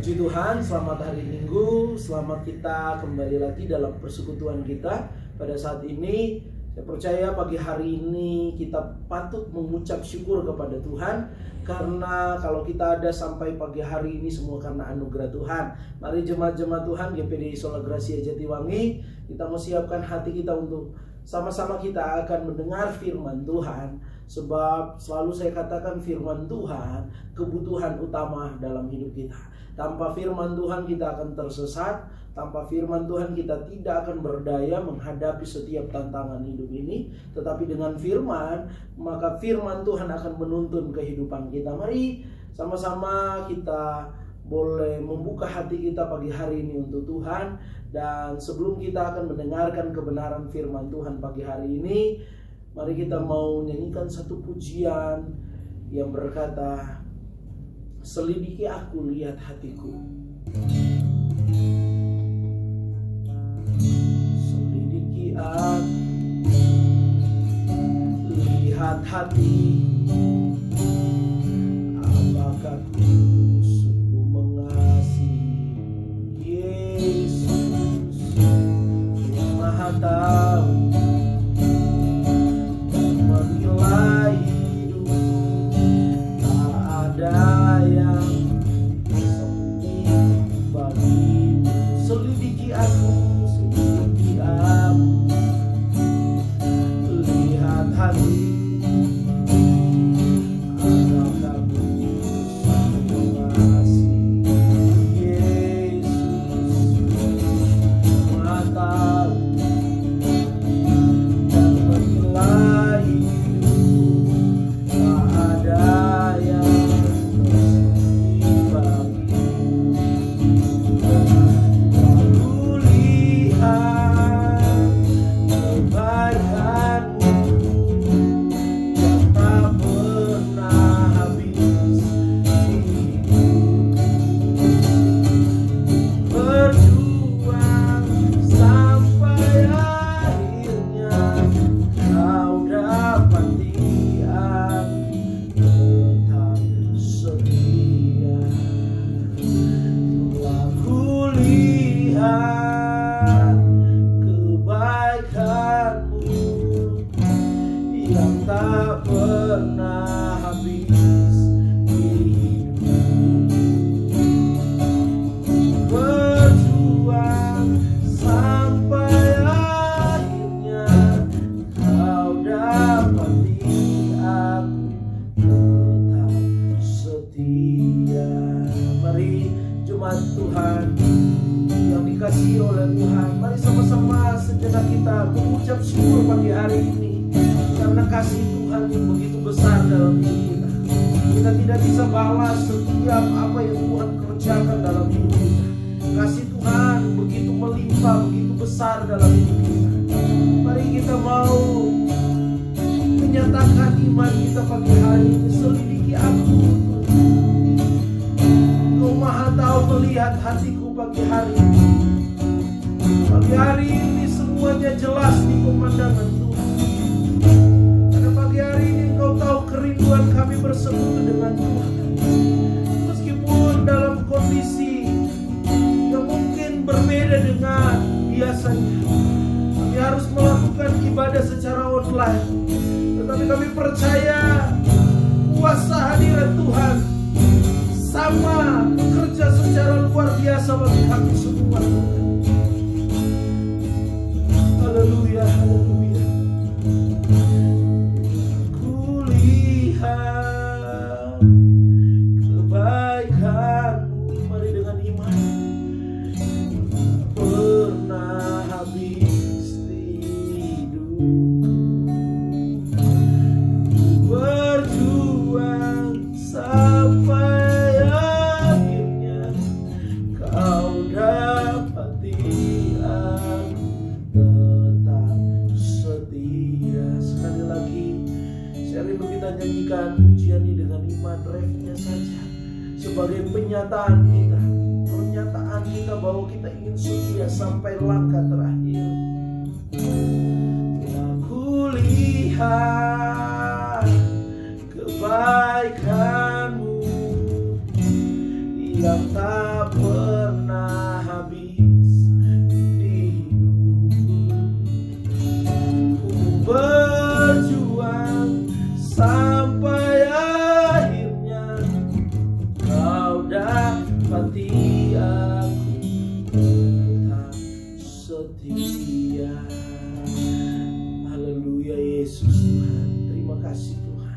Puji Tuhan, selamat hari Minggu. Selamat kita kembali lagi dalam persekutuan kita. Pada saat ini, saya percaya pagi hari ini kita patut mengucap syukur kepada Tuhan. Karena kalau kita ada sampai pagi hari ini semua karena anugerah Tuhan. Mari jemaat-jemaat Tuhan GPD Sola Gracia Jatiwangi, kita mau siapkan hati kita untuk sama-sama kita akan mendengar firman Tuhan. Sebab selalu saya katakan firman Tuhan kebutuhan utama dalam hidup kita. Tanpa firman Tuhan kita akan tersesat. Tanpa firman Tuhan kita tidak akan berdaya menghadapi setiap tantangan hidup ini. Tetapi dengan firman, maka firman Tuhan akan menuntun kehidupan kita. Mari sama-sama kita boleh membuka hati kita pagi hari ini untuk Tuhan. Dan sebelum kita akan mendengarkan kebenaran firman Tuhan pagi hari ini, mari kita mau nyanyikan satu pujian yang berkata, selidiki aku, lihat hatiku. Selidiki aku, lihat hati. Apakah ku sungguh mengasihi Yesus yang Maha Tahu dan menilai hidup. Tak ada yang sempit bagimu. Selidiki aku, lihat hati. Apakah ku sungguh mengasihi Yesus Maha Tahu dan menilai hidup. Tak ada yang tersembunyi bagimu. Aku lihat kebaikanmu yang tak pernah habis di hidupku. Berjuang sampai akhirnya kau dapati aku tetap setia. Telah kulihat kebaikanmu yang tak pernah habis di hidupku. Berjuang sampai akhirnya kau dapati aku tetap setia. Mari jemaat Tuhan yang dikasihi oleh Tuhan, mari sama-sama sejenak kita mengucap syukur pagi hari ini. Karena kasih Tuhan yang begitu besar dalam hidup kita. Kita tidak bisa balas setiap apa yang Tuhan kerjakan dalam hidup kita. Kasih Tuhan begitu melimpah, begitu besar dalam hidup kita. Mari kita mau menyatakan iman kita pagi hari ini. Selidiki aku, Engkau Maha Tahu melihat hatiku pagi hari ini. Pagi hari ini semuanya jelas di pemandangan Tuhan. Karena pagi hari ini Engkau tahu kerinduan kami bersekutu dengan Tuhan. Meskipun dalam kondisi yang mungkin berbeda dengan biasanya, kami harus melakukan ibadah secara online. Tetapi kami percaya kuasa hadirat Tuhan sama bekerja secara luar biasa bagi kami semua. Haleluya, haleluya. Kulihat kebaikanmu, mari dengan iman. Pernah habis di hidupku. Berjuang sampai akhirnya kau dapati aku tetap setia. Sekali lagi saya rindu kita nyanyikan pujian ini dengan iman, refnya saja sebagai pernyataan kita bahwa kita ingin setia sampai langkah terakhir. Aku lihat kebaikanmu yang tak pernah habis di hidupku. Ku berjuang sampai akhirnya kau dapati aku tetap setia. Haleluya Yesus Tuhan. Terima kasih Tuhan.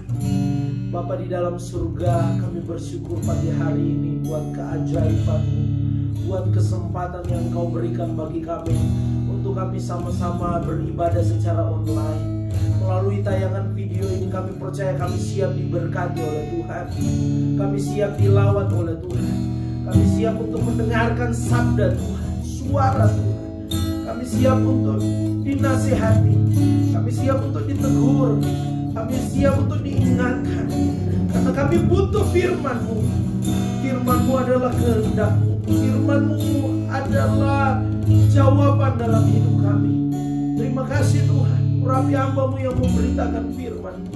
Bapa di dalam surga, kami bersyukur pagi hari ini buat keajaiban-Mu, buat kesempatan yang Kau berikan bagi kami untuk kami sama-sama beribadah secara online. Melalui tayangan video ini kami percaya kami siap diberkati oleh Tuhan. Kami siap dilawat oleh Tuhan. Kami siap untuk mendengarkan sabda Tuhan, suara Tuhan. Kami siap untuk dinasihati. Kami siap untuk ditegur. Kami siap untuk diingatkan. Karena kami butuh firman-Mu. Firman-Mu adalah kehendak-Mu. Firman-Mu adalah jawaban dalam hidup kami. Terima kasih Tuhan. Urapi hamba-Mu yang memberitakan firman-Mu.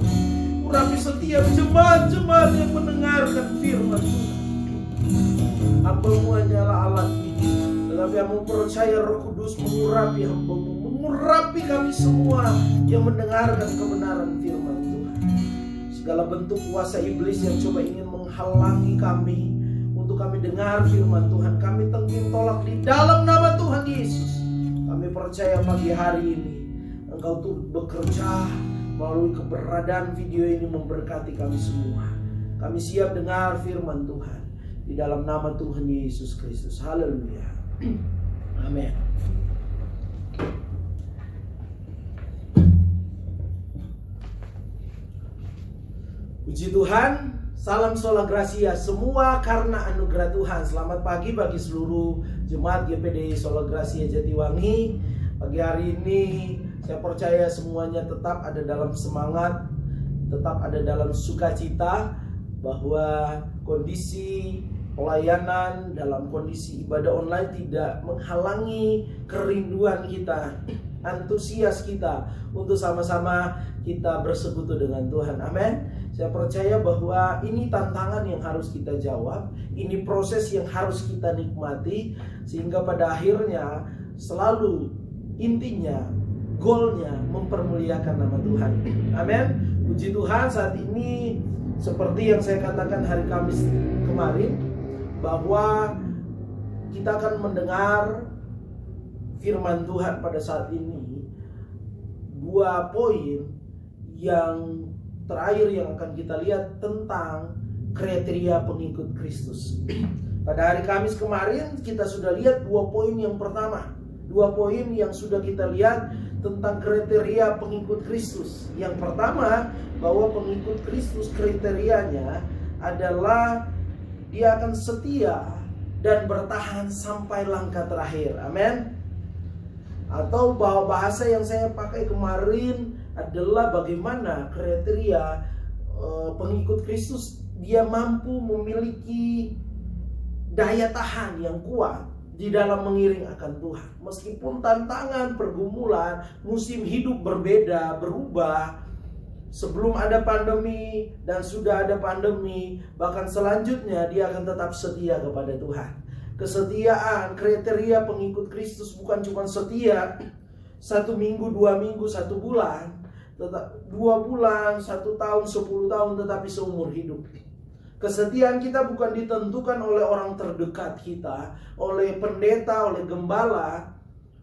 Urapi setiap jemaat-jemaat yang mendengarkan firman-Mu. Hamba-Mu hanyalah alat ini. Tetapi hamba percaya Roh Kudus mengurapi hamba-Mu, mengurapi kami semua yang mendengarkan kebenaran firman Tuhan. Segala bentuk kuasa iblis yang coba ingin menghalangi kami untuk kami dengar firman Tuhan, kami tengking tolak di dalam nama Tuhan Yesus. Kami percaya pagi hari ini Engkau tuh bekerja melalui keberadaan video ini memberkati kami semua. Kami siap dengar firman Tuhan di dalam nama Tuhan Yesus Kristus. Haleluya. Amin. Puji Tuhan, salam sola gracia, semua karena anugerah Tuhan. Selamat pagi bagi seluruh jemaat GPD Sola Gracia Jatiwangi. Pagi hari ini saya percaya semuanya tetap ada dalam semangat, tetap ada dalam sukacita, bahwa kondisi pelayanan dalam kondisi ibadah online tidak menghalangi kerinduan kita, antusias kita untuk sama-sama kita bersekutu dengan Tuhan. Amin. Saya percaya bahwa ini tantangan yang harus kita jawab, ini proses yang harus kita nikmati, sehingga pada akhirnya selalu intinya, goalnya mempermuliakan nama Tuhan. Amin. Puji Tuhan, saat ini seperti yang saya katakan hari Kamis kemarin, bahwa kita akan mendengar firman Tuhan pada saat ini. Dua poin yang terakhir yang akan kita lihat tentang kriteria pengikut Kristus. Pada hari Kamis kemarin kita sudah lihat dua poin yang pertama. Dua poin yang sudah kita lihat tentang kriteria pengikut Kristus. Yang pertama, bahwa pengikut Kristus kriterianya adalah dia akan setia dan bertahan sampai langkah terakhir. Amin. Atau bahasa yang saya pakai kemarin adalah bagaimana kriteria pengikut Kristus, dia mampu memiliki daya tahan yang kuat di dalam mengiring akan Tuhan. Meskipun tantangan, pergumulan, musim hidup berbeda, berubah. Sebelum ada pandemi dan sudah ada pandemi, bahkan selanjutnya dia akan tetap setia kepada Tuhan. Kesetiaan, kriteria pengikut Kristus bukan cuma setia 1 minggu, 2 minggu, 1 bulan, 2 bulan, 1 tahun, 10 tahun, tetapi seumur hidup. Kesetiaan kita bukan ditentukan oleh orang terdekat kita, oleh pendeta, oleh gembala,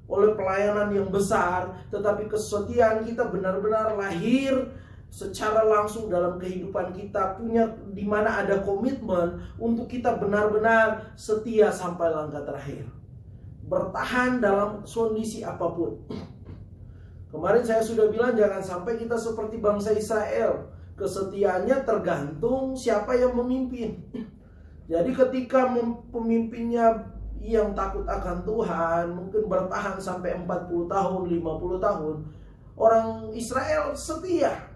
oleh pelayanan yang besar, tetapi kesetiaan kita benar-benar lahir secara langsung dalam kehidupan kita, punya di mana ada komitmen untuk kita benar-benar setia sampai langkah terakhir, bertahan dalam kondisi apapun. Kemarin saya sudah bilang jangan sampai kita seperti bangsa Israel, kesetiaannya tergantung siapa yang memimpin. Jadi ketika pemimpinnya yang takut akan Tuhan mungkin bertahan sampai 40 tahun, 50 tahun, orang Israel setia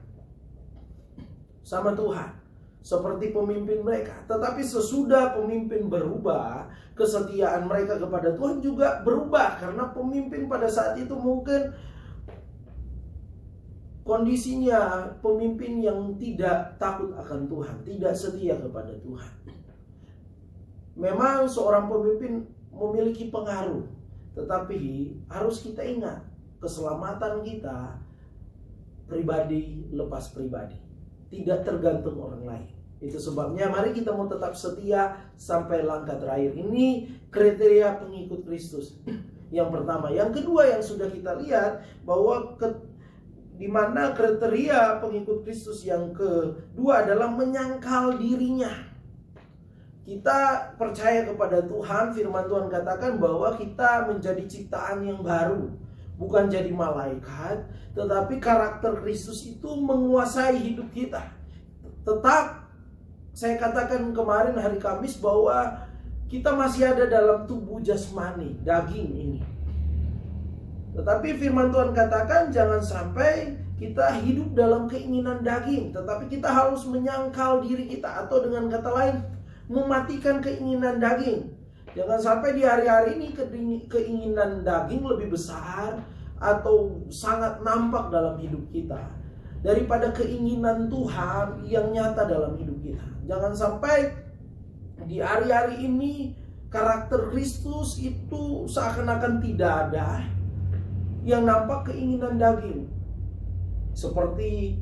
sama Tuhan seperti pemimpin mereka. Tetapi sesudah pemimpin berubah, kesetiaan mereka kepada Tuhan juga berubah, karena pemimpin pada saat itu mungkin kondisinya pemimpin yang tidak takut akan Tuhan, tidak setia kepada Tuhan. Memang seorang pemimpin memiliki pengaruh, tetapi harus kita ingat, keselamatan kita pribadi lepas pribadi, tidak tergantung orang lain. Itu sebabnya mari kita mau tetap setia sampai langkah terakhir. Ini kriteria pengikut Kristus yang pertama. Yang kedua yang sudah kita lihat bahwa di mana kriteria pengikut Kristus yang kedua adalah menyangkal dirinya. Kita percaya kepada Tuhan, firman Tuhan katakan bahwa kita menjadi ciptaan yang baru. Bukan jadi malaikat, tetapi karakter Kristus itu menguasai hidup kita. Tetap, saya katakan kemarin hari Kamis bahwa kita masih ada dalam tubuh jasmani, daging ini. Tetapi firman Tuhan katakan jangan sampai kita hidup dalam keinginan daging, tetapi kita harus menyangkal diri kita, atau dengan kata lain, mematikan keinginan daging. Jangan sampai di hari-hari ini keinginan daging lebih besar atau sangat nampak dalam hidup kita daripada keinginan Tuhan yang nyata dalam hidup kita. Jangan sampai di hari-hari ini karakter Kristus itu seakan-akan tidak ada, yang nampak keinginan daging. Seperti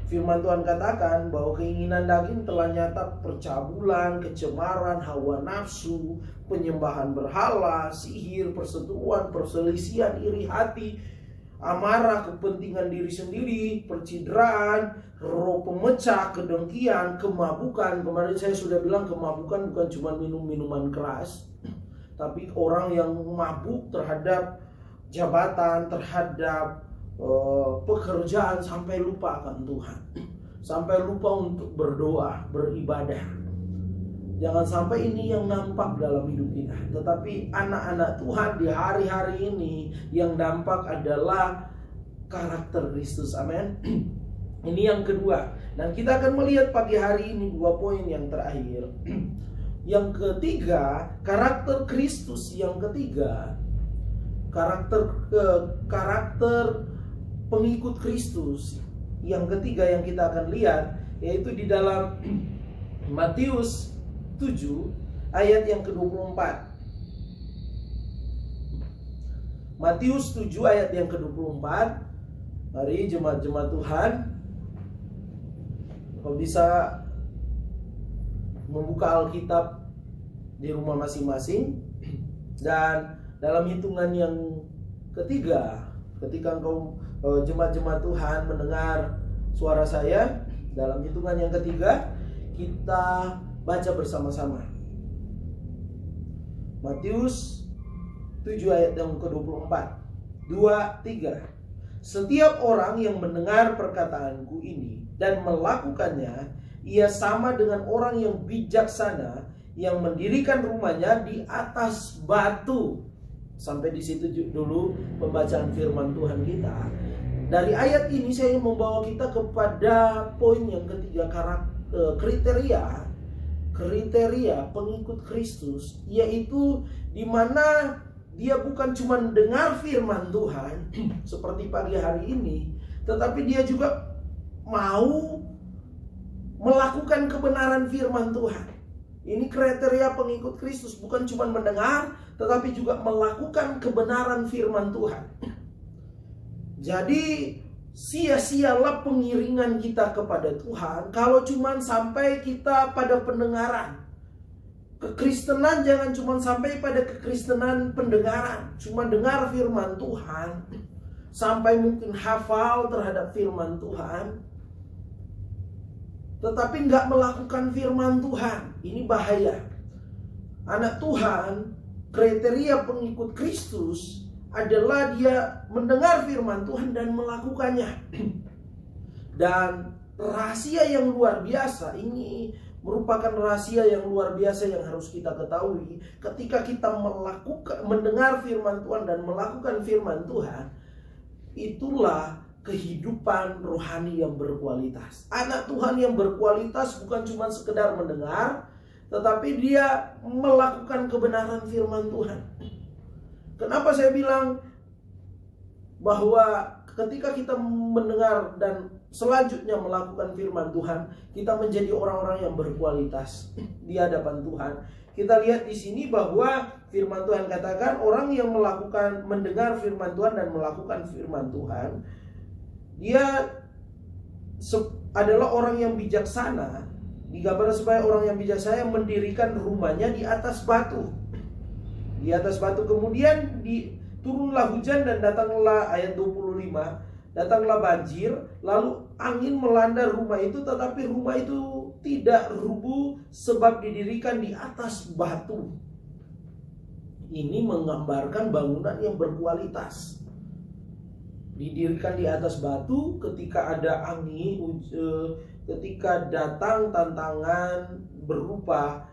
firman Tuhan katakan bahwa keinginan daging telah nyata percabulan, kecemaran, hawa nafsu, penyembahan berhala, sihir, perseteruan, perselisihan, iri hati, amarah, kepentingan diri sendiri, percideraan, roh pemecah, kedengkian, kemabukan. Kemarin saya sudah bilang kemabukan bukan cuma minum-minuman keras, tapi orang yang mabuk terhadap jabatan, terhadap pekerjaan, sampai lupa akan Tuhan, sampai lupa untuk berdoa, beribadah. Jangan sampai ini yang nampak dalam hidup kita. Tetapi anak-anak Tuhan di hari-hari ini yang nampak adalah karakter Kristus. Amin. Ini yang kedua. Dan kita akan melihat pagi hari ini 2 poin yang terakhir. Yang ketiga, karakter Kristus yang ketiga, karakter pengikut Kristus yang ketiga yang kita akan lihat, yaitu di dalam Matius 7 ayat yang ke-24. Matius 7 ayat yang ke-24. Mari jemaat-jemaat Tuhan, kalau bisa membuka Alkitab di rumah masing-masing, dan dalam hitungan yang ketiga, ketika engkau jemaat-jemaat Tuhan mendengar suara saya, dalam hitungan yang ketiga kita baca bersama-sama. Matius 7 ayat yang ke-24. 2, 3. Setiap orang yang mendengar perkataanku ini dan melakukannya, ia sama dengan orang yang bijaksana yang mendirikan rumahnya di atas batu. Sampai di situ dulu pembacaan firman Tuhan kita. Dari ayat ini saya membawa kita kepada poin yang ketiga, kriteria pengikut Kristus, yaitu di mana dia bukan cuma dengar firman Tuhan seperti pagi hari ini, tetapi dia juga mau melakukan kebenaran firman Tuhan. Ini kriteria pengikut Kristus, bukan cuma mendengar, tetapi juga melakukan kebenaran firman Tuhan. Jadi sia-sialah pengiringan kita kepada Tuhan kalau cuma sampai kita pada pendengaran. Kekristenan jangan cuma sampai pada kekristenan pendengaran, cuma dengar firman Tuhan, sampai mungkin hafal terhadap firman Tuhan, tetapi nggak melakukan firman Tuhan. Ini bahaya. Anak Tuhan, kriteria pengikut Kristus adalah dia mendengar firman Tuhan dan melakukannya. Dan rahasia yang luar biasa ini merupakan rahasia yang luar biasa yang harus kita ketahui. Ketika kita mendengar firman Tuhan dan melakukan firman Tuhan, itulah kehidupan rohani yang berkualitas. Anak Tuhan yang berkualitas bukan cuma sekedar mendengar, tetapi dia melakukan kebenaran firman Tuhan. Kenapa saya bilang bahwa ketika kita mendengar dan selanjutnya melakukan firman Tuhan, kita menjadi orang-orang yang berkualitas di hadapan Tuhan. kita lihat di sini bahwa firman Tuhan katakan orang yang mendengar firman Tuhan dan melakukan firman Tuhan, dia adalah orang yang bijaksana. Digambarkan sebagai orang yang bijaksana yang mendirikan rumahnya di atas batu. Di atas batu. Kemudian turunlah hujan dan datanglah, ayat 25, datanglah banjir, lalu angin melanda rumah itu, tetapi rumah itu tidak rubuh sebab didirikan di atas batu. Ini menggambarkan bangunan yang berkualitas. Didirikan di atas batu, ketika ada angin, ketika datang tantangan berupa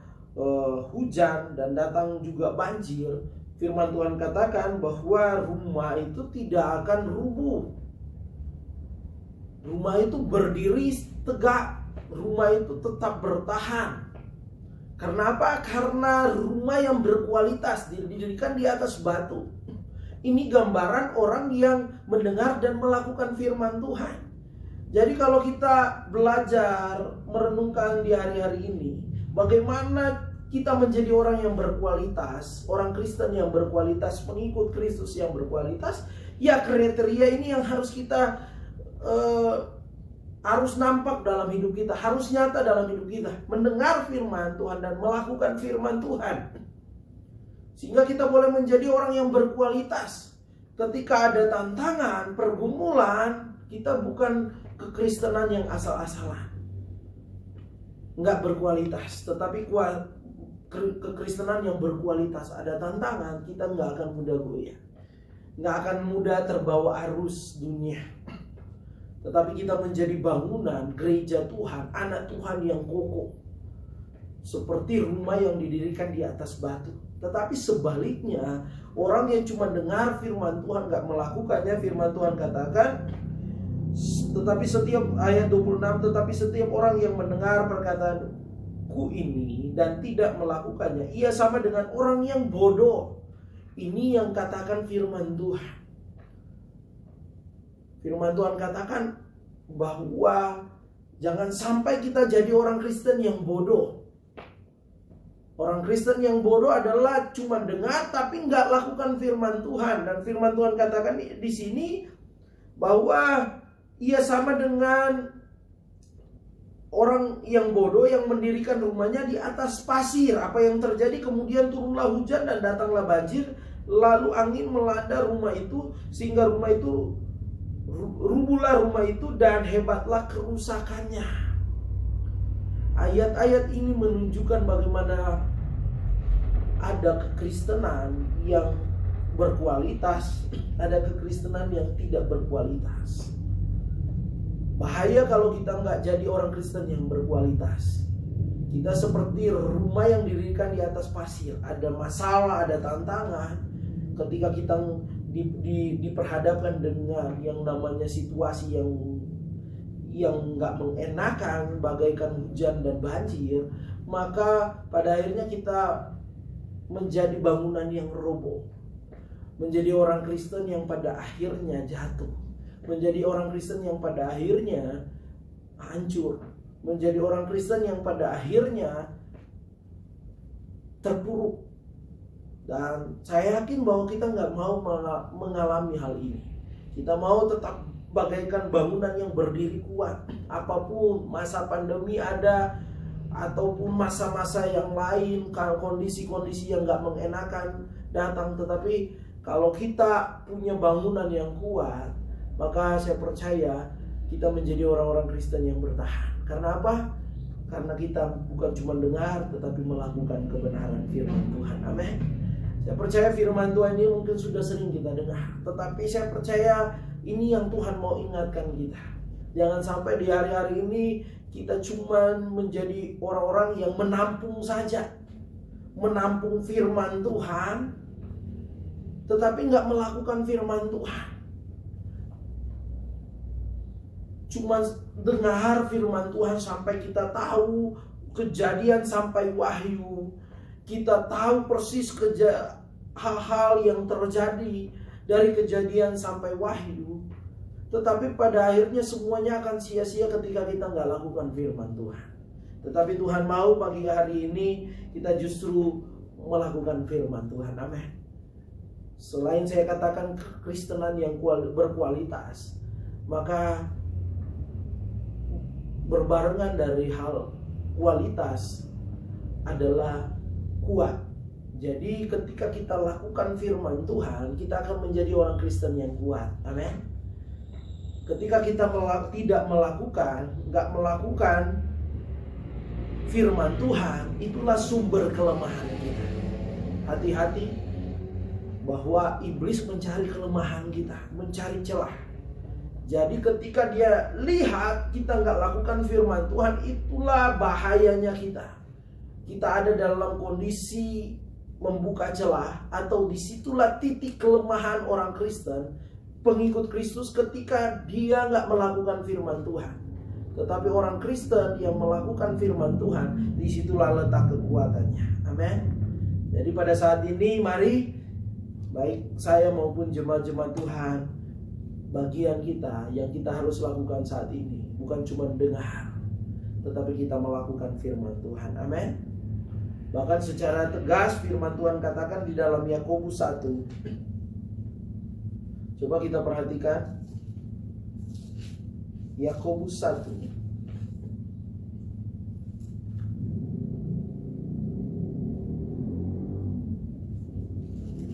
hujan dan datang juga banjir, firman Tuhan katakan bahwa rumah itu tidak akan rubuh. Rumah itu berdiri tegak, rumah itu tetap bertahan. Karena apa? Karena rumah yang berkualitas didirikan di atas batu. Ini gambaran orang yang mendengar dan melakukan firman Tuhan. Jadi kalau kita belajar merenungkan di hari-hari ini, bagaimana kita menjadi orang yang berkualitas, orang Kristen yang berkualitas, pengikut Kristus yang berkualitas, ya kriteria ini yang harus kita harus nampak dalam hidup kita, harus nyata dalam hidup kita. Mendengar firman Tuhan dan melakukan firman Tuhan, sehingga kita boleh menjadi orang yang berkualitas. Ketika ada tantangan, pergumulan, kita bukan kekristenan yang asal-asalan, nggak berkualitas, tetapi kekristenan yang berkualitas. Ada tantangan, kita nggak akan mudah goyah, nggak akan mudah terbawa arus dunia, tetapi kita menjadi bangunan gereja Tuhan, anak Tuhan yang kokoh, seperti rumah yang didirikan di atas batu. Tetapi sebaliknya, orang yang cuma dengar firman Tuhan gak melakukannya, firman Tuhan katakan, tetapi setiap, ayat 26, tetapi setiap orang yang mendengar perkataanku ini dan tidak melakukannya, ia sama dengan orang yang bodoh. Ini yang katakan firman Tuhan. Firman Tuhan katakan bahwa jangan sampai kita jadi orang Kristen yang bodoh. Orang Kristen yang bodoh adalah cuma dengar tapi nggak lakukan firman Tuhan. Dan firman Tuhan katakan di sini bahwa ia sama dengan orang yang bodoh yang mendirikan rumahnya di atas pasir. Apa yang terjadi? Kemudian turunlah hujan dan datanglah banjir, lalu angin melanda rumah itu, sehingga rumah itu rubuhlah rumah itu dan hebatlah kerusakannya. Ayat-ayat ini menunjukkan bagaimana ada kekristenan yang berkualitas, ada kekristenan yang tidak berkualitas. Bahaya kalau kita nggak jadi orang Kristen yang berkualitas. Kita seperti rumah yang didirikan di atas pasir. Ada masalah, ada tantangan. Ketika kita diperhadapkan dengan yang namanya situasi yang nggak mengenakan, bagaikan hujan dan banjir, maka pada akhirnya kita menjadi bangunan yang roboh, menjadi orang Kristen yang pada akhirnya jatuh, menjadi orang Kristen yang pada akhirnya hancur, menjadi orang Kristen yang pada akhirnya terpuruk. Dan saya yakin bahwa kita nggak mau mengalami hal ini. Kita mau tetap bagaikan bangunan yang berdiri kuat. Apapun masa pandemi ada, ataupun masa-masa yang lain, kondisi-kondisi yang gak mengenakan datang. Tetapi kalau kita punya bangunan yang kuat, maka saya percaya kita menjadi orang-orang Kristen yang bertahan. Karena apa? Karena kita bukan cuma dengar, tetapi melakukan kebenaran firman Tuhan. Amin. Saya percaya firman Tuhan ini mungkin sudah sering kita dengar, tetapi saya percaya ini yang Tuhan mau ingatkan kita. Jangan sampai di hari-hari ini kita cuma menjadi orang-orang yang menampung saja, menampung firman Tuhan, tetapi nggak melakukan firman Tuhan. Cuma dengar firman Tuhan sampai kita tahu Kejadian sampai Wahyu, kita tahu persis hal-hal yang terjadi dari Kejadian sampai Wahyu. Tetapi pada akhirnya semuanya akan sia-sia ketika kita nggak lakukan firman Tuhan. Tetapi Tuhan mau pagi hari ini kita justru melakukan firman Tuhan. Amin. Selain saya katakan kekristenan yang berkualitas, maka berbarengan dari hal kualitas adalah kuat. Jadi ketika kita lakukan firman Tuhan, kita akan menjadi orang Kristen yang kuat. Amin. Ketika kita nggak melakukan firman Tuhan, itulah sumber kelemahan kita. Hati-hati bahwa iblis mencari kelemahan kita, mencari celah. Jadi ketika dia lihat kita nggak lakukan firman Tuhan, itulah bahayanya kita. Kita ada dalam kondisi membuka celah, atau disitulah titik kelemahan orang Kristen, pengikut Kristus, ketika dia nggak melakukan firman Tuhan. Tetapi orang Kristen yang melakukan firman Tuhan, disitulah letak kekuatannya. Amin. Jadi pada saat ini mari, baik saya maupun jemaat-jemaat Tuhan, bagian kita yang kita harus lakukan saat ini bukan cuma dengar, tetapi kita melakukan firman Tuhan. Amin. Bahkan secara tegas firman Tuhan katakan di dalam Yakobus 1. Coba kita perhatikan Yakobus 1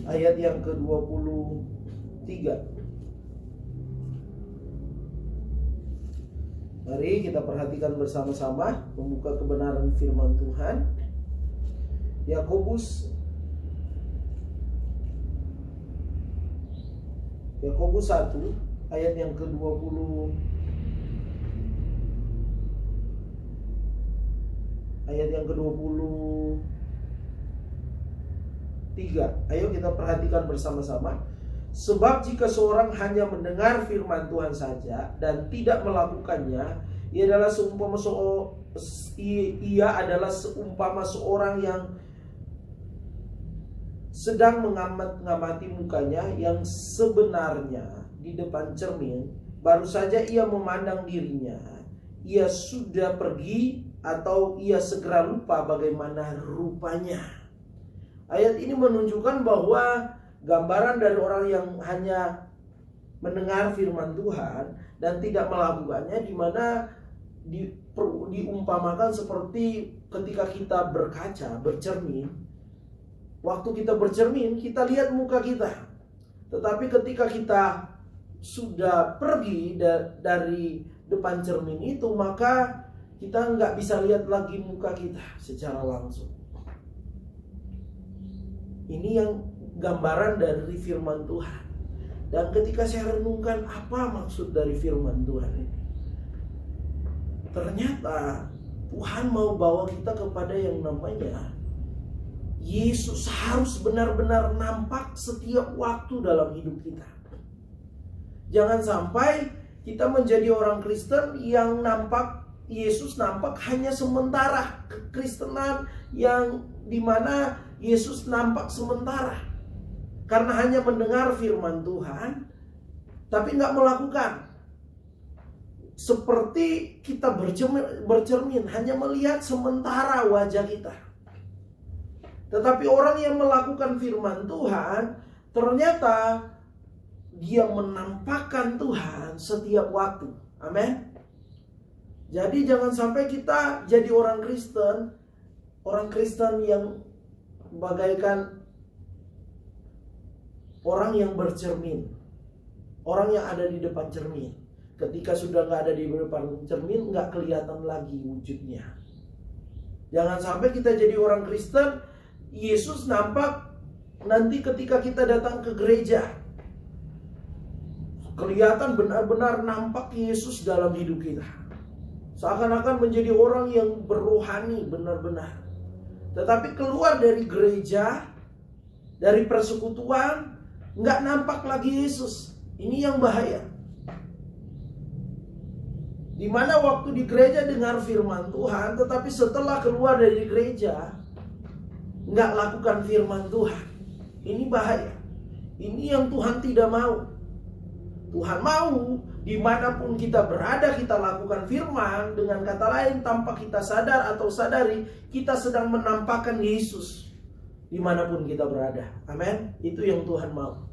ayat yang ke-23. Mari kita perhatikan bersama-sama membuka kebenaran firman Tuhan. Yakobus 1 ayat yang ke-23. Ayo kita perhatikan bersama-sama. Sebab jika seorang hanya mendengar firman Tuhan saja dan tidak melakukannya, ia adalah seumpama seorang yang sedang mengamati mukanya yang sebenarnya di depan cermin. Baru saja ia memandang dirinya, ia sudah pergi atau ia segera lupa bagaimana rupanya. Ayat ini menunjukkan bahwa gambaran dari orang yang hanya mendengar firman Tuhan dan tidak melakukannya, di mana diumpamakan seperti ketika kita berkaca, bercermin. Waktu kita bercermin, kita lihat muka kita. Tetapi ketika kita sudah pergi dari depan cermin itu, maka kita nggak bisa lihat lagi muka kita secara langsung. Ini yang gambaran dari firman Tuhan. Dan ketika saya renungkan apa maksud dari firman Tuhan ini, ternyata Tuhan mau bawa kita kepada yang namanya Yesus harus benar-benar nampak setiap waktu dalam hidup kita. Jangan sampai kita menjadi orang Kristen yang nampak Yesus nampak hanya sementara. Kekristenan yang dimana Yesus nampak sementara karena hanya mendengar firman Tuhan tapi nggak melakukan. Seperti kita bercermin hanya melihat sementara wajah kita. Tetapi orang yang melakukan firman Tuhan, ternyata dia menampakkan Tuhan setiap waktu. Amin. Jadi jangan sampai kita jadi orang Kristen yang bagaikan orang yang bercermin, orang yang ada di depan cermin. Ketika sudah nggak ada di depan cermin, nggak kelihatan lagi wujudnya. Jangan sampai kita jadi orang Kristen, Yesus nampak nanti ketika kita datang ke gereja. Kelihatan benar-benar nampak Yesus dalam hidup kita. Seakan-akan menjadi orang yang berrohani benar-benar. Tetapi keluar dari gereja, dari persekutuan, nggak nampak lagi Yesus. Ini yang bahaya. Dimana waktu di gereja dengar firman Tuhan, tetapi setelah keluar dari gereja nggak lakukan firman Tuhan. Ini bahaya. Ini yang Tuhan tidak mau. Tuhan mau dimanapun kita berada kita lakukan firman. Dengan kata lain, tanpa kita sadar atau sadari, kita sedang menampakkan Yesus dimanapun kita berada. Amin. Itu yang Tuhan mau.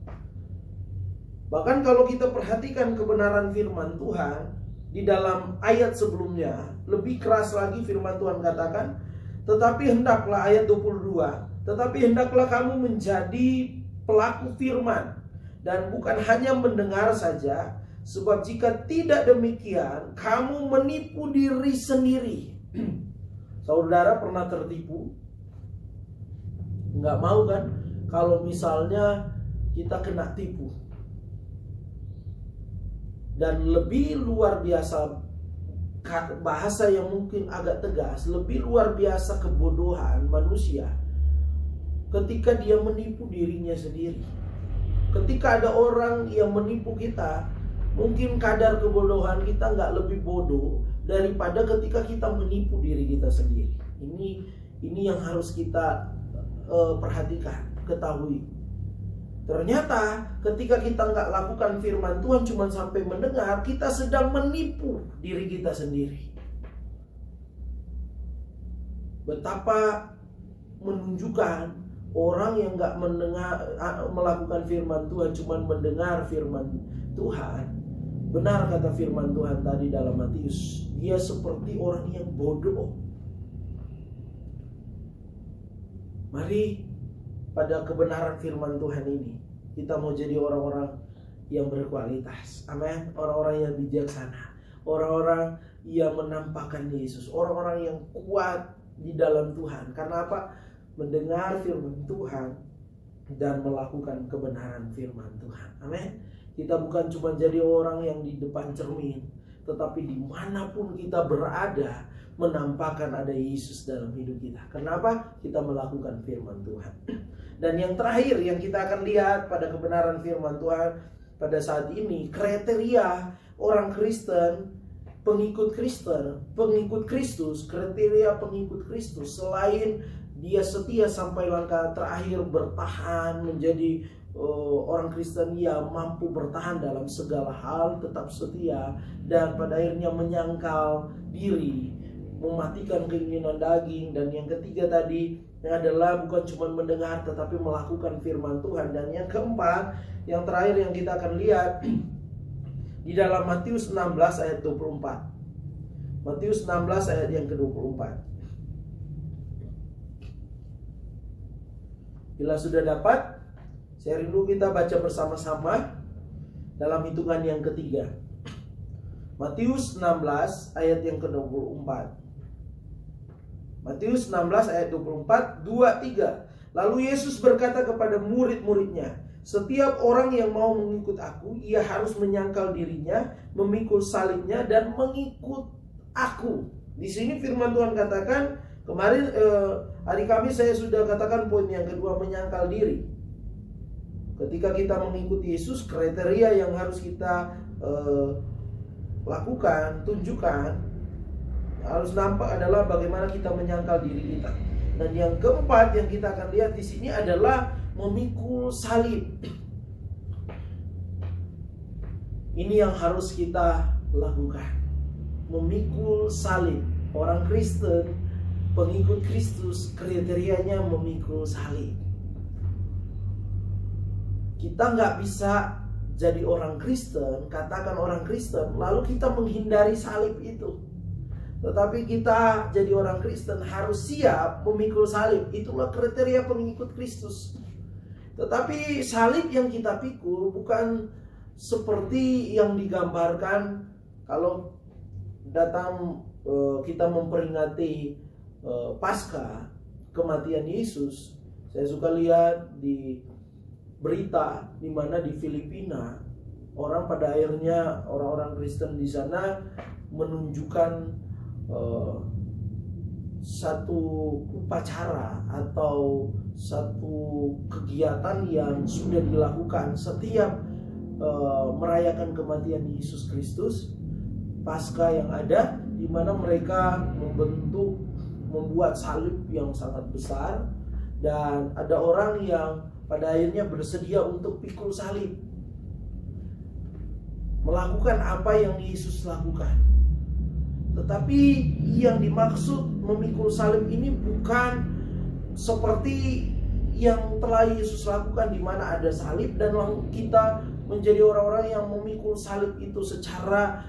Bahkan kalau kita perhatikan kebenaran firman Tuhan di dalam ayat sebelumnya, lebih keras lagi firman Tuhan katakan, tetapi hendaklah, ayat 22, tetapi hendaklah kamu menjadi pelaku firman dan bukan hanya mendengar saja, sebab jika tidak demikian kamu menipu diri sendiri. Saudara pernah tertipu? Nggak mau kan kalau misalnya kita kena tipu. Dan lebih luar biasa, bahasa yang mungkin agak tegas, lebih luar biasa kebodohan manusia ketika dia menipu dirinya sendiri. Ketika ada orang yang menipu kita, mungkin kadar kebodohan kita nggak lebih bodoh daripada ketika kita menipu diri kita sendiri. Ini yang harus kita perhatikan, ketahui. Ternyata ketika kita nggak lakukan firman Tuhan, cuma sampai mendengar, kita sedang menipu diri kita sendiri. Betapa menunjukkan orang yang nggak melakukan firman Tuhan, cuma mendengar firman Tuhan. Benar kata firman Tuhan tadi dalam Matius, dia seperti orang yang bodoh. Mari pada kebenaran firman Tuhan ini kita mau jadi orang-orang yang berkualitas. Amin. Orang-orang yang bijaksana, orang-orang yang menampakkan Yesus, orang-orang yang kuat di dalam Tuhan. Karena apa? Mendengar firman Tuhan dan melakukan kebenaran firman Tuhan. Amin. Kita bukan cuma jadi orang yang di depan cermin, tetapi dimanapun kita berada, menampakkan ada Yesus dalam hidup kita. Kenapa? Kita melakukan firman Tuhan. Dan yang terakhir yang kita akan lihat pada kebenaran firman Tuhan pada saat ini, kriteria orang Kristen, pengikut Kristus, kriteria pengikut Kristus, selain dia setia sampai langkah terakhir, bertahan menjadi orang Kristen yang mampu bertahan dalam segala hal, tetap setia, dan pada akhirnya menyangkal diri, mematikan keinginan daging. Dan yang ketiga tadi adalah bukan cuma mendengar tetapi melakukan firman Tuhan. Dan yang keempat, yang terakhir yang kita akan lihat di dalam Matius 16 ayat 24. Matius 16 ayat yang ke-24. Bila sudah dapat, saya rindu kita baca bersama-sama dalam hitungan yang ketiga. Matius 16 ayat yang ke-24. Matius 16 ayat 24, 2-3. Lalu Yesus berkata kepada murid-muridnya, setiap orang yang mau mengikut aku, ia harus menyangkal dirinya, memikul salibnya, dan mengikut aku. Di sini firman Tuhan katakan, kemarin hari Kamis saya sudah katakan poin yang kedua, menyangkal diri. Ketika kita mengikuti Yesus, kriteria yang harus kita lakukan, tunjukkan, harus nampak adalah bagaimana kita menyangkal diri kita. Dan yang keempat yang kita akan lihat di sini adalah memikul salib. Ini yang harus kita lakukan, memikul salib. Orang Kristen, pengikut Kristus, kriterianya memikul salib. Kita nggak bisa jadi orang Kristen, katakan orang Kristen, lalu kita menghindari salib itu. Tetapi kita jadi orang Kristen harus siap memikul salib. Itulah kriteria pengikut Kristus. Tetapi salib yang kita pikul bukan seperti yang digambarkan kalau datang kita memperingati Paskah, kematian Yesus. Saya suka lihat di berita di mana di Filipina orang pada akhirnya orang-orang Kristen di sana menunjukkan satu upacara atau satu kegiatan yang sudah dilakukan setiap merayakan kematian Yesus Kristus, Paskah yang ada, di mana mereka membuat salib yang sangat besar, dan ada orang yang pada akhirnya bersedia untuk pikul salib. melakukan apa yang Yesus lakukan. Tetapi yang dimaksud memikul salib ini bukan seperti yang telah Yesus lakukan, di mana ada salib dan kita menjadi orang-orang yang memikul salib itu secara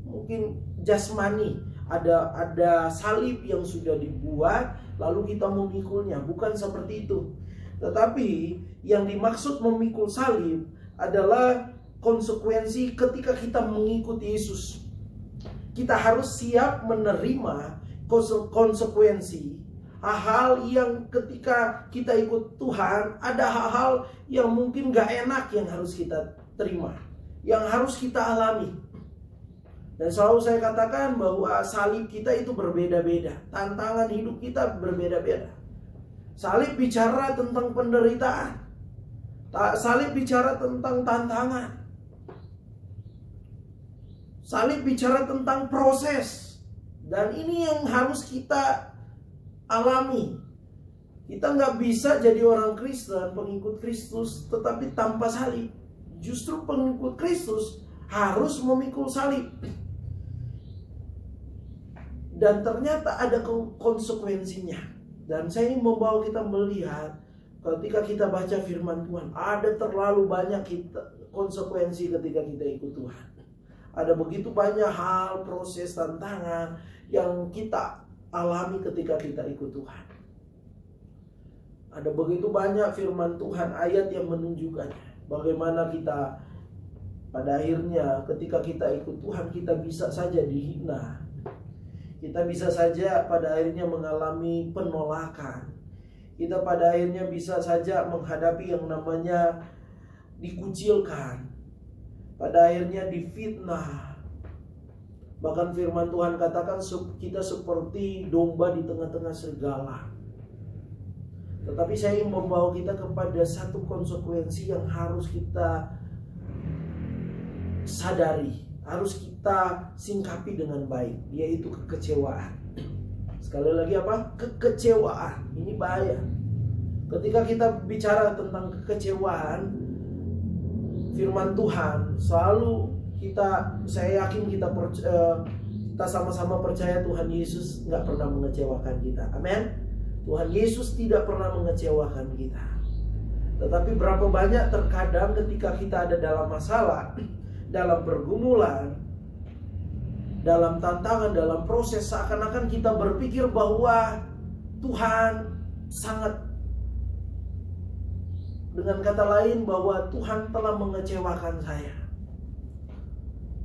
mungkin jasmani. Ada salib yang sudah dibuat lalu kita memikulnya, bukan seperti itu. Tetapi yang dimaksud memikul salib adalah konsekuensi ketika kita mengikuti Yesus. Kita harus siap menerima konsekuensi hal-hal yang ketika kita ikut Tuhan, ada hal-hal yang mungkin gak enak yang harus kita terima, yang harus kita alami. Dan selalu saya katakan bahwa salib kita itu berbeda-beda, tantangan hidup kita berbeda-beda. Salib bicara tentang penderitaan, salib bicara tentang tantangan, salib bicara tentang proses. Dan ini yang harus kita alami. Kita nggak bisa jadi orang Kristen, pengikut Kristus, tetapi tanpa salib. Justru pengikut Kristus harus memikul salib. Dan ternyata ada konsekuensinya. Dan saya ingin membawa kita melihat ketika kita baca firman Tuhan, ada terlalu banyak konsekuensi ketika kita ikut Tuhan. Ada begitu banyak hal, proses, tantangan yang kita alami ketika kita ikut Tuhan. Ada begitu banyak firman Tuhan, ayat yang menunjukkannya. Bagaimana kita pada akhirnya ketika kita ikut Tuhan, kita bisa saja dihina. Kita bisa saja pada akhirnya mengalami penolakan. Kita pada akhirnya bisa saja menghadapi yang namanya dikucilkan. Pada akhirnya difitnah. Bahkan firman Tuhan katakan kita seperti domba di tengah-tengah serigala. Tetapi saya ingin membawa kita kepada satu konsekuensi yang harus kita sadari, harus kita singkapi dengan baik, yaitu kekecewaan. Sekali lagi apa? Kekecewaan. Ini bahaya. Ketika kita bicara tentang kekecewaan, firman Tuhan selalu saya yakin kita sama-sama percaya Tuhan Yesus nggak pernah mengecewakan kita. Amin. Tuhan Yesus tidak pernah mengecewakan kita. Tetapi berapa banyak terkadang ketika kita ada dalam masalah, dalam pergumulan, dalam tantangan, dalam proses, seakan-akan kita berpikir bahwa Tuhan sangat, dengan kata lain, bahwa Tuhan telah mengecewakan saya.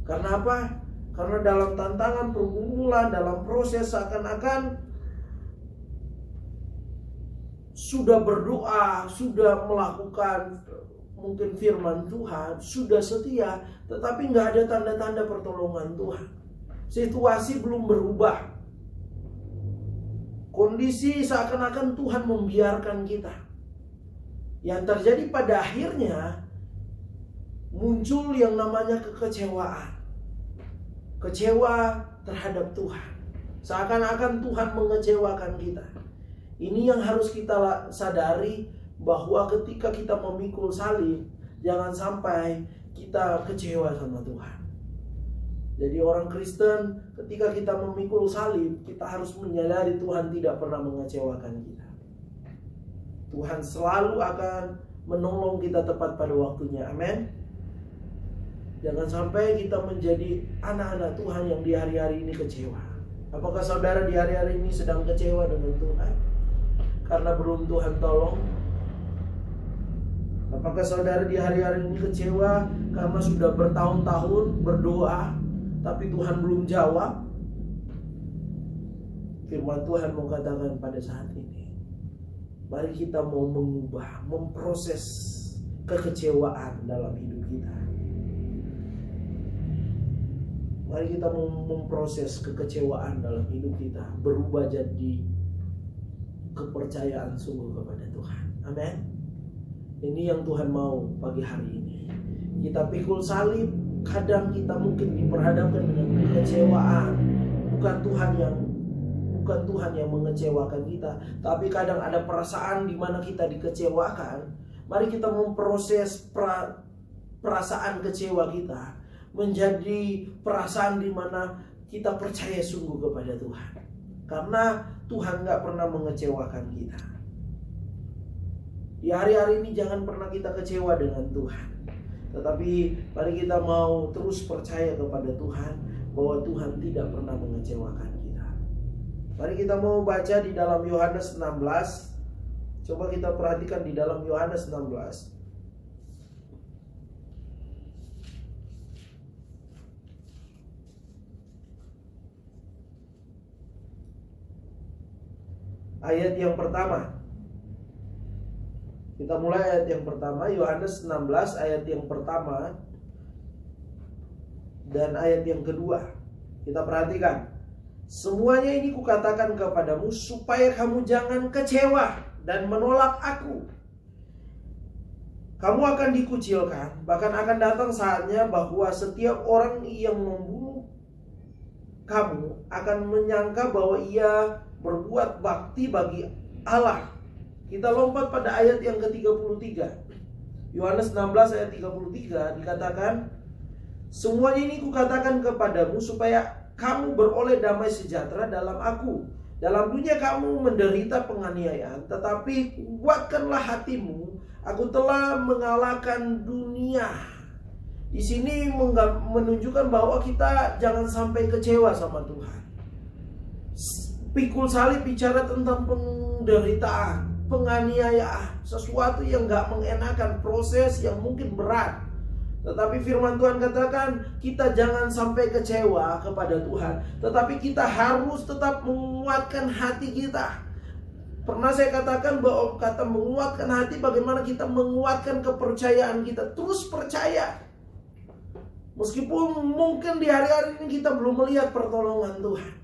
Karena apa? Karena dalam tantangan, pergumulan, dalam proses, seakan-akan sudah berdoa, sudah melakukan mungkin firman Tuhan, sudah setia, tetapi nggak ada tanda-tanda pertolongan Tuhan. Situasi belum berubah. Kondisi seakan-akan Tuhan membiarkan kita. Yang terjadi pada akhirnya muncul yang namanya kekecewaan. Kecewa terhadap Tuhan. Seakan-akan Tuhan mengecewakan kita. Ini yang harus kita sadari, bahwa ketika kita memikul salib, jangan sampai kita kecewa sama Tuhan. Jadi orang Kristen ketika kita memikul salib, kita harus menyadari Tuhan tidak pernah mengecewakan kita. Tuhan selalu akan menolong kita tepat pada waktunya. Amin. Jangan sampai kita menjadi anak-anak Tuhan yang di hari-hari ini kecewa. Apakah saudara di hari-hari ini sedang kecewa dengan Tuhan karena belum Tuhan tolong? Apakah saudara di hari-hari ini kecewa karena sudah bertahun-tahun berdoa tapi Tuhan belum jawab? Firman Tuhan mengatakan pada saat ini, mari kita mau mengubah, memproses kekecewaan dalam hidup kita. Mari kita mau memproses kekecewaan dalam hidup kita, berubah jadi kepercayaan sungguh kepada Tuhan. Amin. Ini yang Tuhan mau pagi hari ini. Kita pikul salib, kadang kita mungkin diperhadapkan dengan kekecewaan. Bukan Tuhan yang mengecewakan kita, tapi kadang ada perasaan di mana kita dikecewakan. Mari kita memproses perasaan kecewa kita menjadi perasaan di mana kita percaya sungguh kepada Tuhan. Karena Tuhan gak pernah mengecewakan kita. Di hari-hari ini jangan pernah kita kecewa dengan Tuhan. Tetapi mari kita mau terus percaya kepada Tuhan bahwa Tuhan tidak pernah mengecewakan kita. Mari kita mau baca di dalam Yohanes 16. Coba kita perhatikan di dalam Yohanes 16. Ayat yang pertama. Kita mulai ayat yang pertama, Yohanes 16 ayat yang pertama dan ayat yang kedua. Kita perhatikan. Semuanya ini kukatakan kepadamu supaya kamu jangan kecewa dan menolak aku. Kamu akan dikucilkan, bahkan akan datang saatnya bahwa setiap orang yang membunuh kamu akan menyangka bahwa ia berbuat bakti bagi Allah. Kita lompat pada ayat yang ke-33. Yohanes 16 ayat 33 dikatakan, semuanya ini kukatakan kepadamu supaya kamu beroleh damai sejahtera dalam aku. Dalam dunia kamu menderita penganiayaan, tetapi kuatkanlah hatimu, aku telah mengalahkan dunia. Di sini menunjukkan bahwa kita jangan sampai kecewa sama Tuhan. Pikul salib bicara tentang penderitaan, penganiayaan, sesuatu yang gak mengenakan, proses yang mungkin berat. Tetapi firman Tuhan katakan kita jangan sampai kecewa kepada Tuhan, tetapi kita harus tetap menguatkan hati kita. Pernah saya katakan bahwa kata menguatkan hati, bagaimana kita menguatkan kepercayaan kita. Terus percaya. Meskipun mungkin di hari-hari ini kita belum melihat pertolongan Tuhan,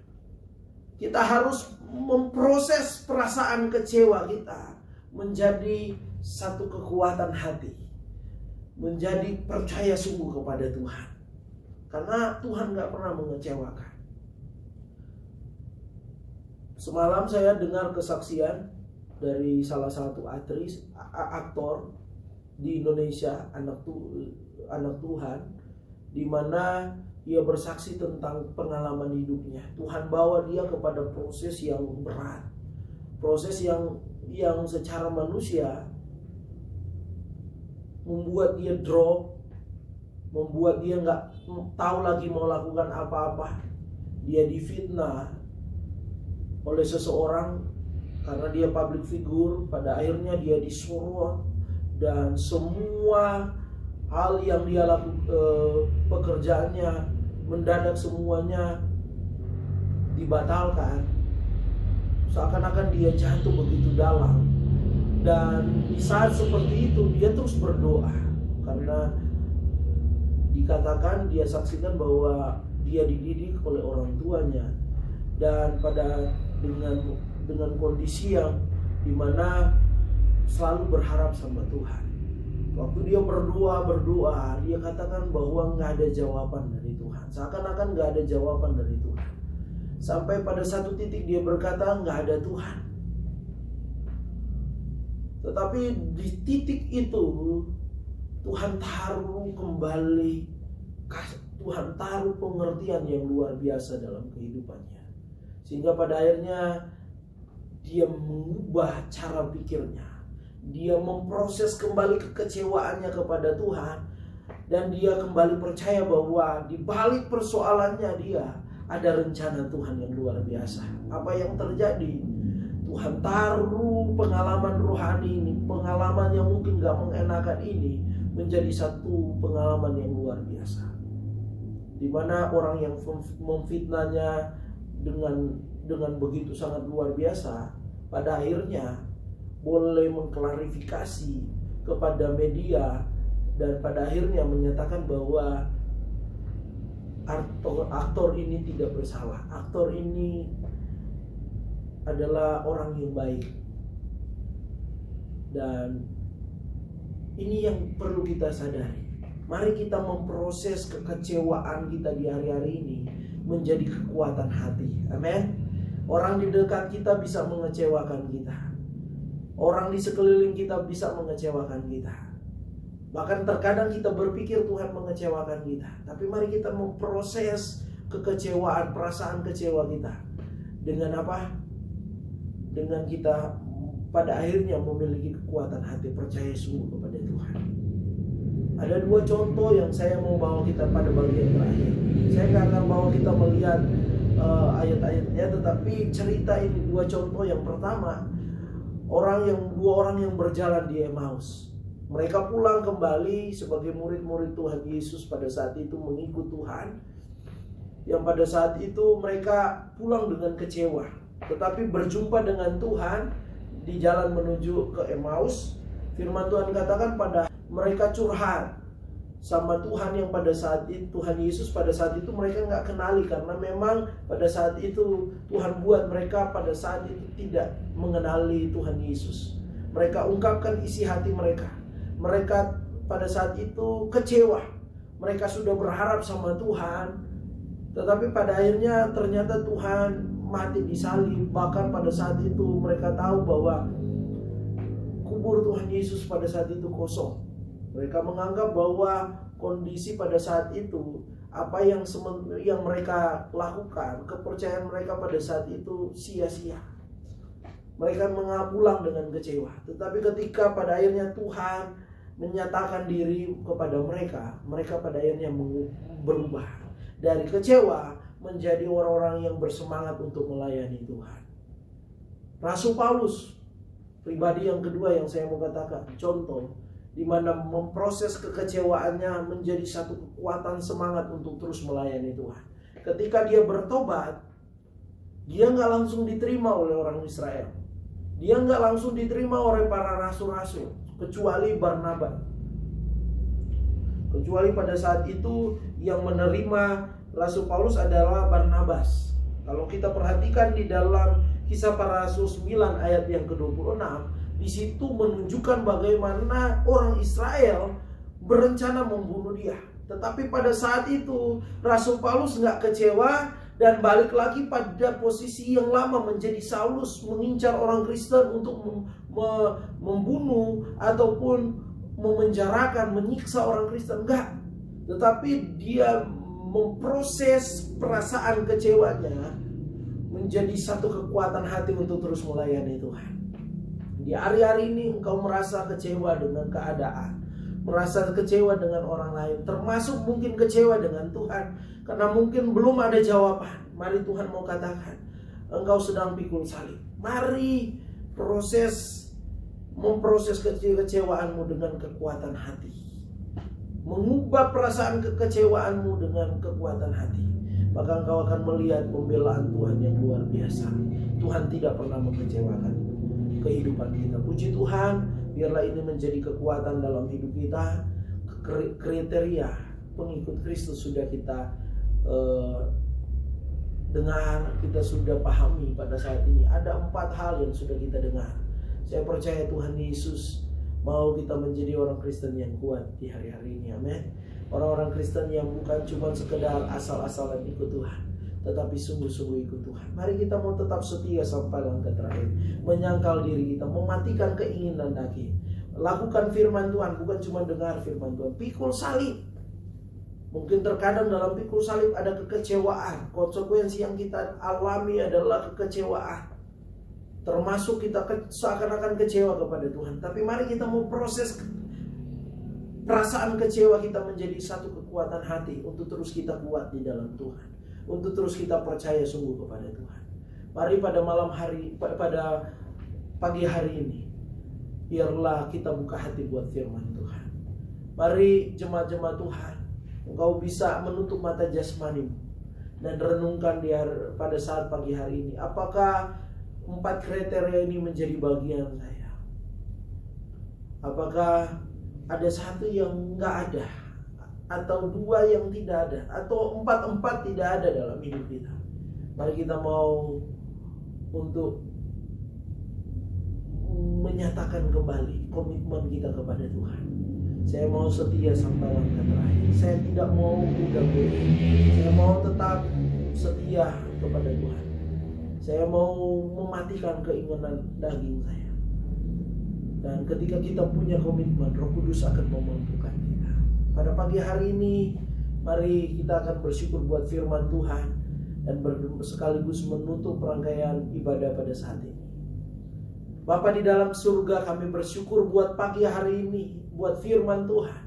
kita harus memproses perasaan kecewa kita menjadi satu kekuatan hati, menjadi percaya sungguh kepada Tuhan. Karena Tuhan gak pernah mengecewakan. Semalam saya dengar kesaksian dari salah satu aktor di Indonesia, anak Tuhan, di mana dia bersaksi tentang pengalaman hidupnya. Tuhan bawa dia kepada proses yang berat, proses yang secara manusia membuat dia drop, membuat dia nggak tahu lagi mau lakukan apa-apa. Dia difitnah oleh seseorang karena dia public figure. Pada akhirnya dia disorot dan semua hal yang dia lakukan, pekerjaannya mendadak semuanya dibatalkan. Seakan-akan dia jatuh begitu dalam. Dan di saat seperti itu dia terus berdoa, karena dikatakan dia saksikan bahwa dia dididik oleh orang tuanya, dan dengan kondisi yang dimana selalu berharap sama Tuhan. Waktu dia berdoa, dia katakan bahwa nggak ada jawaban dari Tuhan. Seakan-akan nggak ada jawaban dari Tuhan. Sampai pada satu titik dia berkata nggak ada Tuhan. Tetapi di titik itu Tuhan taruh kembali, Tuhan taruh pengertian yang luar biasa dalam kehidupannya. Sehingga pada akhirnya dia mengubah cara pikirnya. Dia memproses kembali kekecewaannya kepada Tuhan, dan dia kembali percaya bahwa di balik persoalannya dia ada rencana Tuhan yang luar biasa. Apa yang terjadi? Tuhan taruh pengalaman rohani ini, pengalaman yang mungkin gak mengenakan ini, menjadi satu pengalaman yang luar biasa, di mana orang yang memfitnahnya dengan begitu sangat luar biasa, pada akhirnya boleh mengklarifikasi kepada media, dan pada akhirnya menyatakan bahwa aktor ini tidak bersalah, aktor ini adalah orang yang baik. Dan ini yang perlu kita sadari. Mari kita memproses kekecewaan kita di hari-hari ini menjadi kekuatan hati. Amin. Orang di dekat kita bisa mengecewakan kita, orang di sekeliling kita bisa mengecewakan kita, Bahkan terkadang kita berpikir Tuhan mengecewakan kita. Tapi mari kita memproses kekecewaan, perasaan kecewa kita. Dengan apa? Dengan kita pada akhirnya memiliki kekuatan hati percaya sungguh kepada Tuhan. Ada dua contoh yang saya mau bawa kita pada bagian terakhir. Saya nggak akan bawa kita melihat ayat-ayatnya, tetapi cerita ini dua contoh. Yang pertama, dua orang yang berjalan di Emmaus. Mereka pulang kembali sebagai murid-murid Tuhan Yesus pada saat itu mengikut Tuhan. Yang pada saat itu mereka pulang dengan kecewa, tetapi berjumpa dengan Tuhan di jalan menuju ke Emmaus. Firman Tuhan katakan pada mereka curhat sama Tuhan yang pada saat itu, Tuhan Yesus pada saat itu mereka nggak kenali, karena memang pada saat itu Tuhan buat mereka pada saat itu tidak mengenali Tuhan Yesus. Mereka ungkapkan isi hati mereka. Mereka pada saat itu kecewa. Mereka sudah berharap sama Tuhan, tetapi pada akhirnya ternyata Tuhan mati di salib. Bahkan pada saat itu mereka tahu bahwa kubur Tuhan Yesus pada saat itu kosong. Mereka menganggap bahwa kondisi pada saat itu, apa yang mereka lakukan, kepercayaan mereka pada saat itu sia-sia. Mereka pulang dengan kecewa. Tetapi ketika pada akhirnya Tuhan menyatakan diri kepada mereka, mereka pada akhirnya berubah dari kecewa menjadi orang-orang yang bersemangat untuk melayani Tuhan. Rasul Paulus, pribadi yang kedua yang saya mau katakan, contoh di mana memproses kekecewaannya menjadi satu kekuatan semangat untuk terus melayani Tuhan. Ketika dia bertobat, dia nggak langsung diterima oleh orang Israel. Dia nggak langsung diterima oleh para rasul-rasul, kecuali Barnabas. Kecuali pada saat itu yang menerima Rasul Paulus adalah Barnabas. Kalau kita perhatikan di dalam Kisah Para Rasul 9 ayat yang ke-26, di situ menunjukkan bagaimana orang Israel berencana membunuh dia. Tetapi pada saat itu Rasul Paulus nggak kecewa dan balik lagi pada posisi yang lama menjadi Saulus, mengincar orang Kristen untuk membunuh ataupun memenjarakan, menyiksa orang Kristen. Enggak. Tetapi dia memproses perasaan kecewanya menjadi satu kekuatan hati untuk terus melayani Tuhan. Di hari-hari ini engkau merasa kecewa dengan keadaan, merasa kecewa dengan orang lain, termasuk mungkin kecewa dengan Tuhan karena mungkin belum ada jawaban. Mari Tuhan mau katakan, engkau sedang pikul salib. Mari memproses kekecewaanmu dengan kekuatan hati. Mengubah perasaan kekecewaanmu dengan kekuatan hati. Maka engkau akan melihat pembelaan Tuhan yang luar biasa. Tuhan tidak pernah mengecewakan kehidupan kita. Puji Tuhan, biarlah ini menjadi kekuatan dalam hidup kita. Kriteria pengikut Kristus sudah kita dengar, kita sudah pahami pada saat ini. Ada 4 hal yang sudah kita dengar. Saya percaya Tuhan Yesus mau kita menjadi orang Kristen yang kuat di hari-hari ini. Amin. Orang-orang Kristen yang bukan cuma sekedar asal-asalan ikut Tuhan, tetapi sungguh-sungguh ikut Tuhan. Mari kita mau tetap setia sampai langkah terakhir. Menyangkal diri kita, mematikan keinginan daging. Lakukan firman Tuhan, bukan cuma dengar firman Tuhan. Pikul salib. Mungkin terkadang dalam pikul salib ada kekecewaan. Konsekuensi yang kita alami adalah kekecewaan. Termasuk kita seakan-akan kecewa kepada Tuhan. Tapi mari kita mau proses perasaan kecewa kita menjadi satu kekuatan hati untuk terus kita kuat di dalam Tuhan, untuk terus kita percaya sungguh kepada Tuhan. Mari pada pada pagi hari ini, biarlah kita buka hati buat firman Tuhan. Mari jemaat-jemaat Tuhan, engkau bisa menutup mata jasmanimu dan renungkan pada saat pagi hari ini. Apakah 4 kriteria ini menjadi bagian saya? Apakah ada satu yang nggak ada, atau 2 yang tidak ada, atau 4 tidak ada dalam hidup kita? Mari kita mau untuk menyatakan kembali komitmen kita kepada Tuhan. Saya mau setia sampai langkah terakhir. Saya tidak mau mudah-mudah. Saya mau tetap setia kepada Tuhan. Saya mau mematikan keinginan daging saya. Dan ketika kita punya komitmen, Roh Kudus akan memampukan kita. Pada pagi hari ini, mari kita akan bersyukur buat firman Tuhan dan sekaligus menutup rangkaian ibadah pada saat ini. Bapa di dalam surga, kami bersyukur buat pagi hari ini, buat firman Tuhan.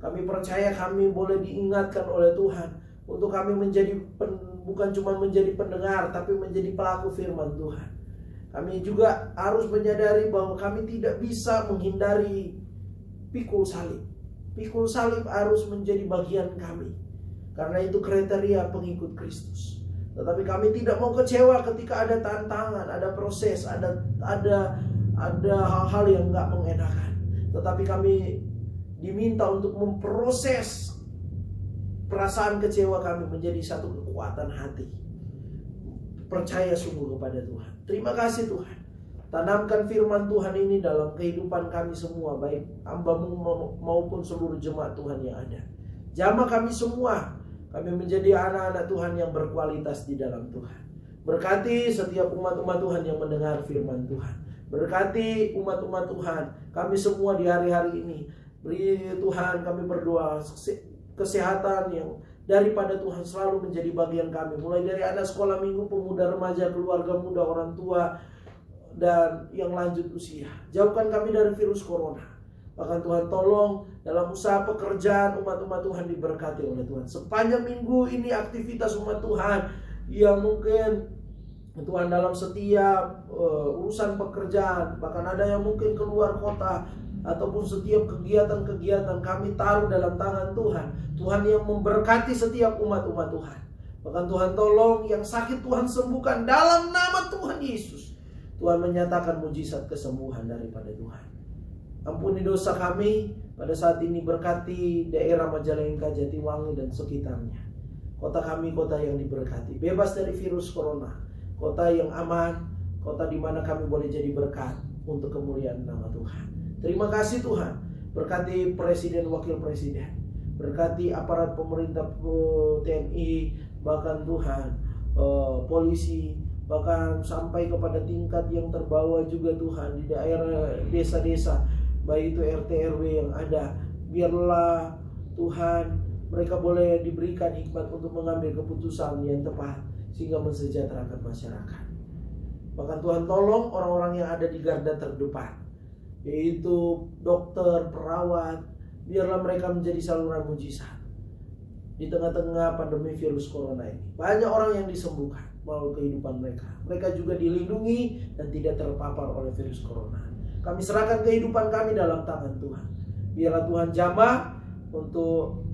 Kami percaya kami boleh diingatkan oleh Tuhan untuk kami menjadi bukan cuma menjadi pendengar, tapi menjadi pelaku firman Tuhan. Kami juga harus menyadari bahwa kami tidak bisa menghindari pikul salib. Pikul salib harus menjadi bagian kami, karena itu kriteria pengikut Kristus. Tetapi kami tidak mau kecewa ketika ada tantangan, ada proses, ada hal-hal yang nggak mengenakan. Tetapi kami diminta untuk memproses perasaan kecewa kami menjadi satu kekuatan hati. Percaya sungguh kepada Tuhan. Terima kasih Tuhan. Tanamkan firman Tuhan ini dalam kehidupan kami semua, baik hamba-Mu maupun seluruh jemaat Tuhan yang ada. Jamah kami semua, kami menjadi anak-anak Tuhan yang berkualitas di dalam Tuhan. Berkati setiap umat-umat Tuhan yang mendengar firman Tuhan. Berkati umat-umat Tuhan, kami semua di hari-hari ini. Beri Tuhan, kami berdoa kesehatan yang daripada Tuhan selalu menjadi bagian kami. Mulai dari anak sekolah minggu, pemuda remaja, keluarga muda, orang tua, dan yang lanjut usia. Jauhkan kami dari virus corona. Bahkan Tuhan tolong dalam usaha pekerjaan umat-umat Tuhan diberkati oleh Tuhan. Sepanjang minggu ini aktivitas umat Tuhan yang mungkin Tuhan dalam setiap urusan pekerjaan, bahkan ada yang mungkin keluar kota, ataupun setiap kegiatan-kegiatan kami taruh dalam tangan Tuhan. Tuhan yang memberkati setiap umat-umat Tuhan. Bahkan Tuhan tolong yang sakit Tuhan sembuhkan dalam nama Tuhan Yesus. Tuhan menyatakan mujizat kesembuhan daripada Tuhan. Ampuni dosa kami pada saat ini, berkati daerah Majalengka, Jatiwangi dan sekitarnya. Kota kami kota yang diberkati, bebas dari virus corona. Kota yang aman, kota di mana kami boleh jadi berkat untuk kemuliaan nama Tuhan. Terima kasih Tuhan. Berkati presiden, wakil presiden. Berkati aparat pemerintah, TNI, bahkan Tuhan, polisi, bahkan sampai kepada tingkat yang terbawah juga Tuhan, di daerah desa-desa, baik itu RT RW yang ada. Biarlah Tuhan, mereka boleh diberikan hikmat untuk mengambil keputusan yang tepat sehingga mensejahterakan masyarakat. Bahkan Tuhan tolong orang-orang yang ada di garda terdepan, yaitu dokter, perawat. Biarlah mereka menjadi saluran mujizat di tengah-tengah pandemi virus corona ini. Banyak orang yang disembuhkan melalui kehidupan mereka. Mereka juga dilindungi dan tidak terpapar oleh virus corona. Kami serahkan kehidupan kami dalam tangan Tuhan. Biarlah Tuhan jamah untuk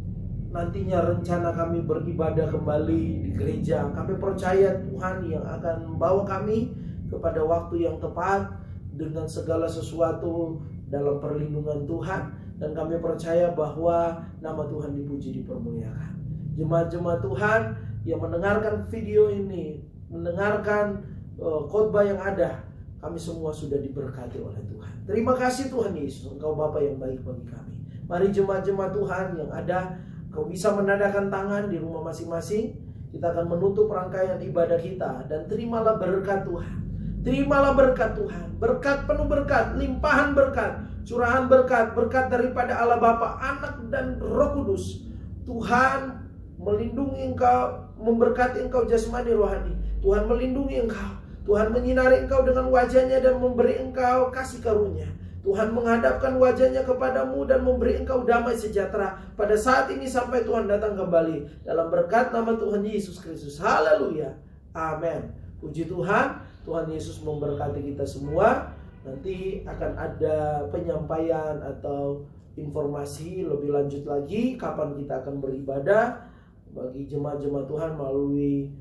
nantinya rencana kami beribadah kembali di gereja. Kami percaya Tuhan yang akan membawa kami kepada waktu yang tepat dengan segala sesuatu dalam perlindungan Tuhan. Dan kami percaya bahwa nama Tuhan dipuji, dipermuliakan. Jemaat-jemaat Tuhan yang mendengarkan video ini, mendengarkan khotbah yang ada, kami semua sudah diberkati oleh Tuhan. Terima kasih Tuhan Yesus, Engkau Bapa yang baik bagi kami. Mari jemaat-jemaat Tuhan yang ada, Kau bisa menadakan tangan di rumah masing-masing. Kita akan menutup rangkaian ibadah kita. Dan terimalah berkat Tuhan. Terimalah berkat Tuhan, berkat penuh berkat, limpahan berkat, curahan berkat, berkat daripada Allah Bapa, Anak dan Roh Kudus. Tuhan melindungi engkau, memberkati engkau jasmani rohani. Tuhan melindungi engkau, Tuhan menyinari engkau dengan wajahnya dan memberi engkau kasih karunia. Tuhan menghadapkan wajahnya kepadamu dan memberi engkau damai sejahtera pada saat ini sampai Tuhan datang kembali. Dalam berkat nama Tuhan Yesus Kristus. Haleluya. Amin. Puji Tuhan. Tuhan Yesus memberkati kita semua. Nanti akan ada penyampaian atau informasi lebih lanjut lagi kapan kita akan beribadah bagi jemaat-jemaat Tuhan melalui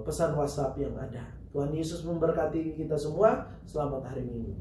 pesan WhatsApp yang ada. Tuhan Yesus memberkati kita semua. Selamat hari Minggu.